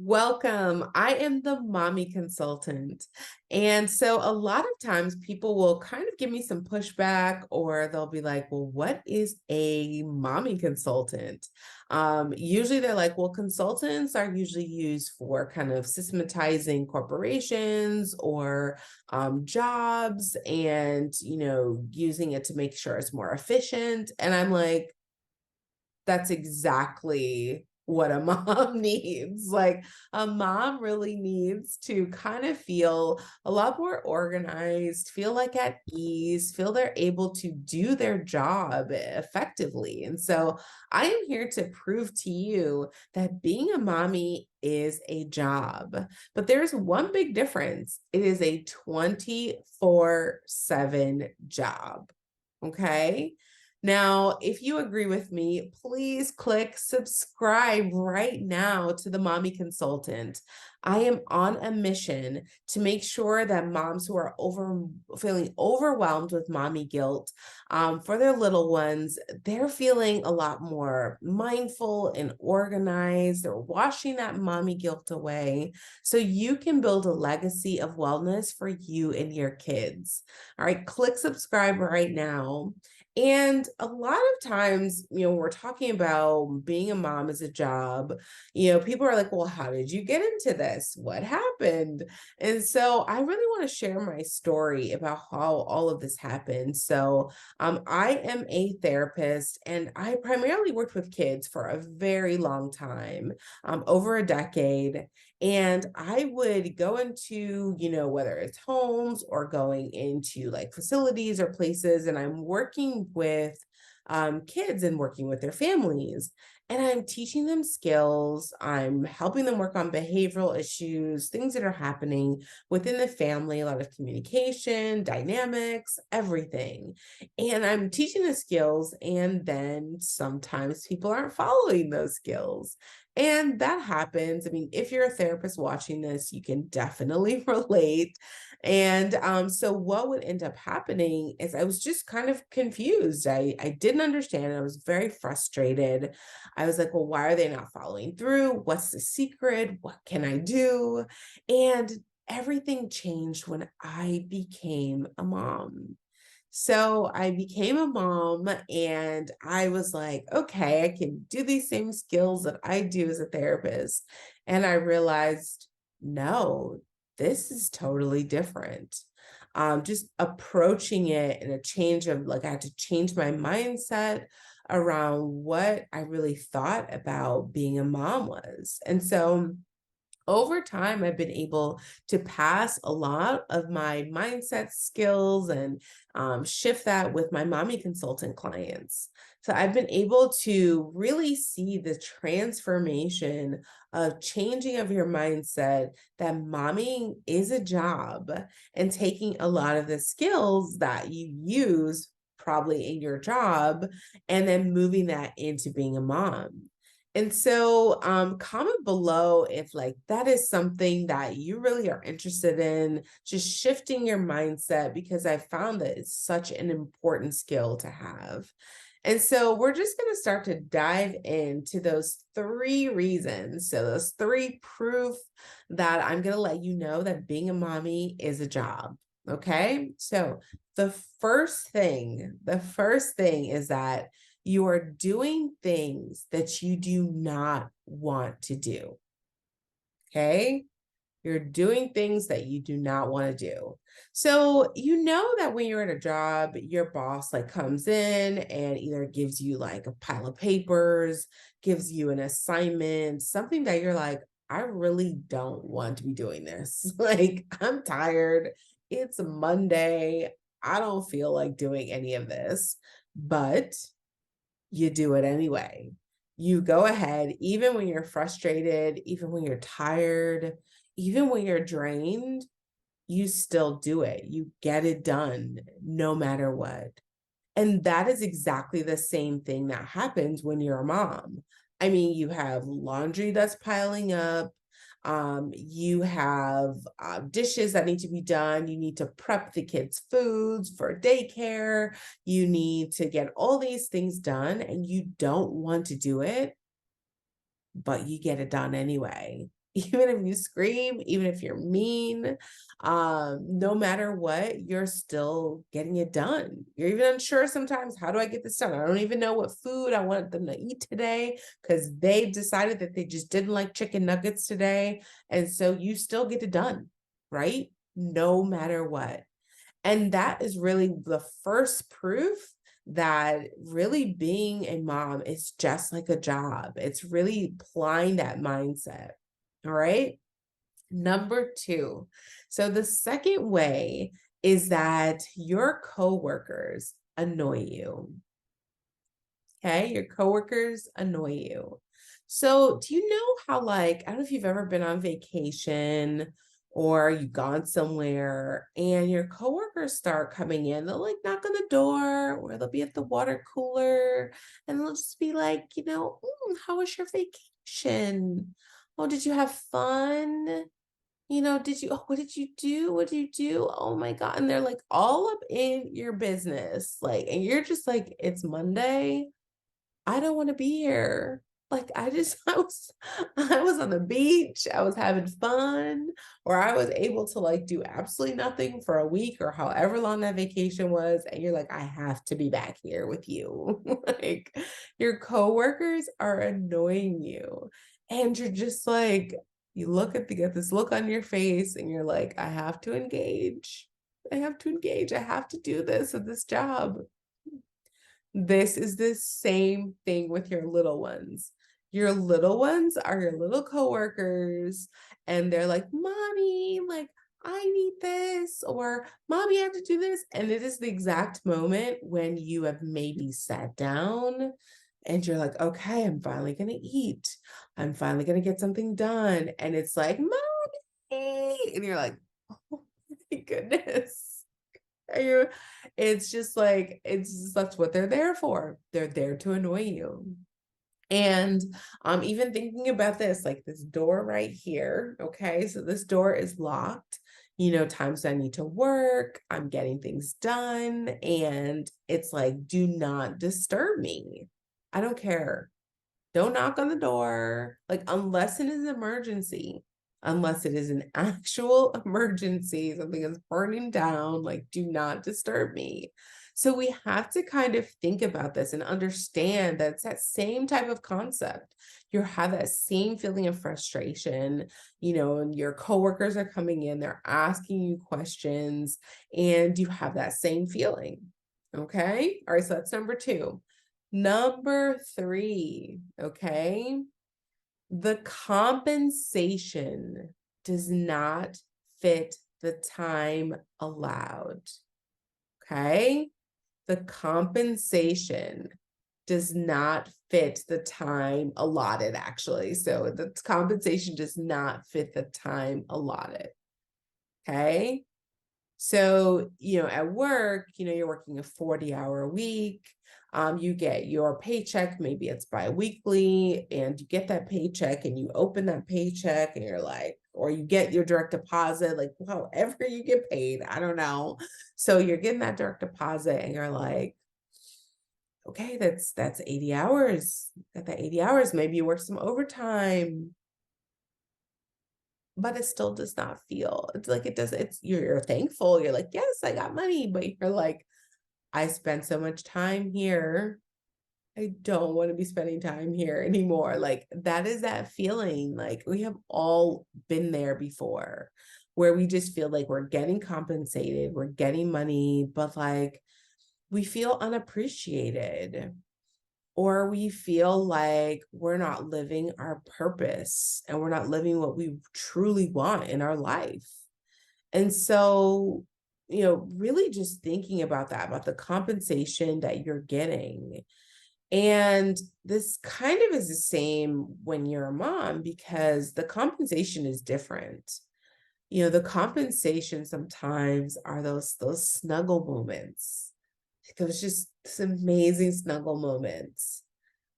Welcome. I am the mommy consultant. And so a lot of times people will kind of give me some pushback or they'll be like, well, what is a mommy consultant? Usually they're like, well, consultants are usually used for kind of systematizing corporations or jobs and, using it to make sure it's more efficient. And I'm like, that's exactly what a mom needs. Like a mom really needs to kind of feel a lot more organized, feel like at ease, feel they're able to do their job effectively. And so I am here to prove to you that being a mommy is a job. But there's one big difference. It is a 24/7 job. Okay. Now, if you agree with me, please click subscribe right now to the Mommy Consultant. I am on a mission to make sure that moms who are feeling overwhelmed with mommy guilt for their little ones, they're feeling a lot more mindful and organized. They're washing that mommy guilt away so you can build a legacy of wellness for you and your kids. All right, click subscribe right now. And a lot of times, we're talking about being a mom as a job. People are like, well, how did you get into this? What happened? And so I really want to share my story about how all of this happened. So I am a therapist and I primarily worked with kids for a very long time, over a decade. And I would go into, whether it's homes or going into like facilities or places, and I'm working with kids and working with their families. And I'm teaching them skills. I'm helping them work on behavioral issues, things that are happening within the family, a lot of communication, dynamics, everything. And I'm teaching the skills, and then sometimes people aren't following those skills. And that happens. I mean, if you're a therapist watching this, you can definitely relate. And so what would end up happening is I was just kind of confused. I didn't understand. I was very frustrated. I was like, well, why are they not following through? What's the secret? What can I do? And everything changed when I became a mom. So I became a mom and I was like, okay, I can do these same skills that I do as a therapist. And I realized, no, this is totally different. Just approaching it in a change of like, I had to change my mindset around what I really thought about being a mom was. And so over time, I've been able to pass a lot of my mindset skills and shift that with my mommy consultant clients. So I've been able to really see the transformation of changing of your mindset that momming is a job and taking a lot of the skills that you use probably in your job and then moving that into being a mom. And so, comment below if like that is something that you really are interested in, just shifting your mindset, because I found that it's such an important skill to have. And so we're just going to start to dive into those three reasons. So those three proof that I'm going to let you know that being a mommy is a job. Okay. So the first thing is that you are doing things that you do not want to do. Okay. You're doing things that you do not want to do. So, you know that when you're at a job, your boss like comes in and either gives you like a pile of papers, gives you an assignment, something that you're like, I really don't want to be doing this. Like, I'm tired. It's Monday. I don't feel like doing any of this. But you do it anyway. You go ahead, even when you're frustrated, even when you're tired, even when you're drained, you still do it. You get it done no matter what. And that is exactly the same thing that happens when you're a mom. I mean, you have laundry that's piling up. You have dishes that need to be done. You need to prep the kids' foods for daycare. You need to get all these things done, and you don't want to do it, but you get it done anyway. even if you scream, even if you're mean, no matter what, you're still getting it done. You're even unsure sometimes, how do I get this done? I don't even know what food I want them to eat today because they decided that they just didn't like chicken nuggets today. And so you still get it done, right? No matter what. And that is really the first proof that really being a mom is just like a job. It's really applying that mindset. All right. Number two. So the second way is that your coworkers annoy you. Okay. Your coworkers annoy you. So do you know how, like, I don't know if you've ever been on vacation or you've gone somewhere and your coworkers start coming in, they'll like knock on the door or they'll be at the water cooler and they'll just be like, how was your vacation? Oh, did you have fun? What did you do? What did you do? Oh my God. And they're like all up in your business. Like, and you're just like, it's Monday. I don't want to be here. Like I was on the beach, I was having fun, or I was able to like do absolutely nothing for a week or however long that vacation was. And you're like, I have to be back here with you. Like your coworkers are annoying you. And you're just like, you get this look on your face, and you're like, I have to engage. I have to engage. I have to do this at this job. This is the same thing with your little ones. Your little ones are your little coworkers, and they're like, Mommy, like, I need this, or Mommy, I have to do this. And it is the exact moment when you have maybe sat down and you're like, okay, I'm finally going to eat. I'm finally going to get something done. And it's like, Mommy. And you're like, oh my goodness. You, it's just like, that's what they're there for. They're there to annoy you. And even thinking about this, like this door right here. Okay, so this door is locked. Times I need to work, I'm getting things done, and it's like, do not disturb me. I don't care. Don't knock on the door, like, unless it is an emergency, unless it is an actual emergency, something is burning down, like, do not disturb me. So we have to kind of think about this and understand that it's that same type of concept. You have that same feeling of frustration, and your coworkers are coming in, they're asking you questions, and you have that same feeling. Okay. All right. So that's number two. Number three, okay? The compensation does not fit the time allowed, okay? The compensation does not fit the time allotted, actually. So the compensation does not fit the time allotted, okay? So, at work, you're working a 40-hour week. You get your paycheck, maybe it's bi-weekly, and you get that paycheck and you open that paycheck and you're like, or you get your direct deposit, like however you get paid, I don't know. So you're getting that direct deposit and you're like, okay, that's 80 hours. Got that 80 hours. Maybe you work some overtime, but it still does not feel, it's like, it does, you're thankful, you're like, yes, I got money, but you're like, I spent so much time here, I don't want to be spending time here anymore. Like, that is that feeling. Like, we have all been there before, where we just feel like we're getting compensated, we're getting money, but like we feel unappreciated, or we feel like we're not living our purpose and we're not living what we truly want in our life. And so, really just thinking about that, about the compensation that you're getting. And this kind of is the same when you're a mom, because the compensation is different. The compensation sometimes are those snuggle moments. Those just some amazing snuggle moments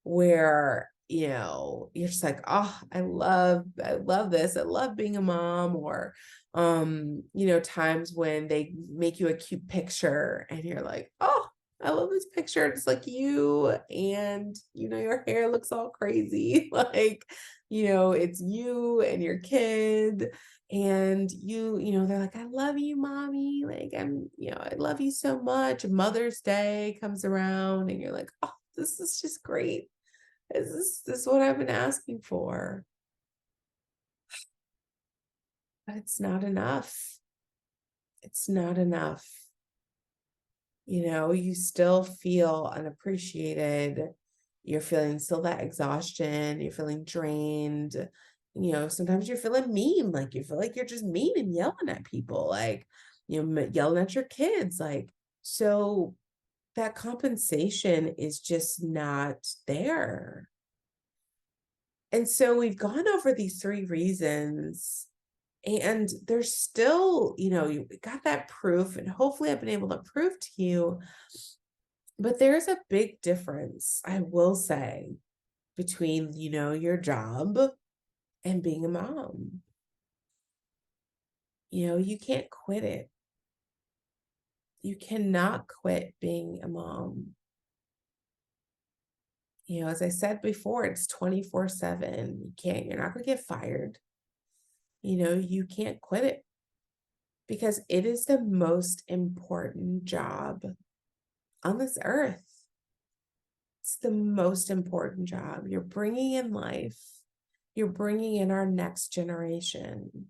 where, you're just like, oh, I love this. I love being a mom. Or, times when they make you a cute picture and you're like, oh, I love this picture. It's like you and, your hair looks all crazy. Like, it's you and your kid and they're like, I love you, mommy. Like, I love you so much. Mother's Day comes around and you're like, oh, this is just great. This is what I've been asking for. But it's not enough. It's not enough. You still feel unappreciated. You're feeling still that exhaustion. You're feeling drained. Sometimes you're feeling mean, like you feel like you're just mean and yelling at people, like, yelling at your kids. Like, so that compensation is just not there. And so we've gone over these three reasons and there's still, you got that proof, and hopefully I've been able to prove to you. But there's a big difference, I will say, between, your job and being a mom. You can't quit it. You cannot quit being a mom. As I said before, it's 24/7. You're not going to get fired. You can't quit it because it is the most important job on this earth. It's the most important job. You're bringing in life. You're bringing in our next generation.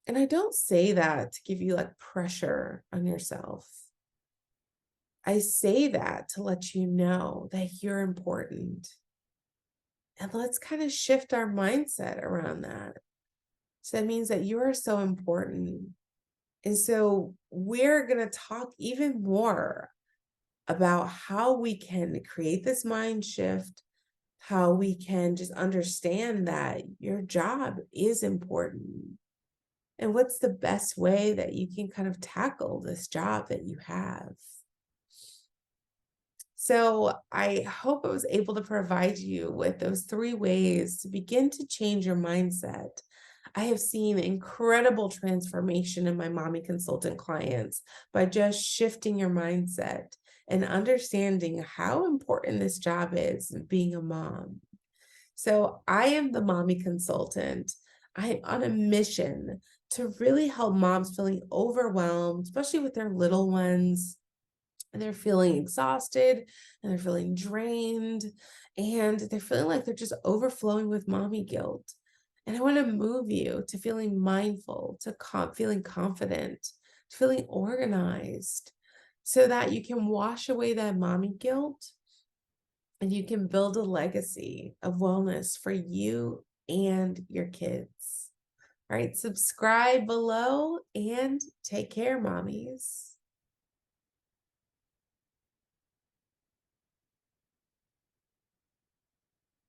And I don't say that to give you like pressure on yourself. I say that to let you know that you're important. And let's kind of shift our mindset around that. So that means that you are so important. And so we're going to talk even more about how we can create this mind shift, how we can just understand that your job is important, and what's the best way that you can kind of tackle this job that you have. So I hope I was able to provide you with those three ways to begin to change your mindset. I have seen incredible transformation in my mommy consultant clients by just shifting your mindset and understanding how important this job is, being a mom. So I am the mommy consultant. I am on a mission to really help moms feeling overwhelmed, especially with their little ones, and they're feeling exhausted and they're feeling drained and they're feeling like they're just overflowing with mommy guilt. And I want to move you to feeling mindful, to feeling confident, to feeling organized so that you can wash away that mommy guilt and you can build a legacy of wellness for you and your kids. All right, subscribe below and take care, mommies.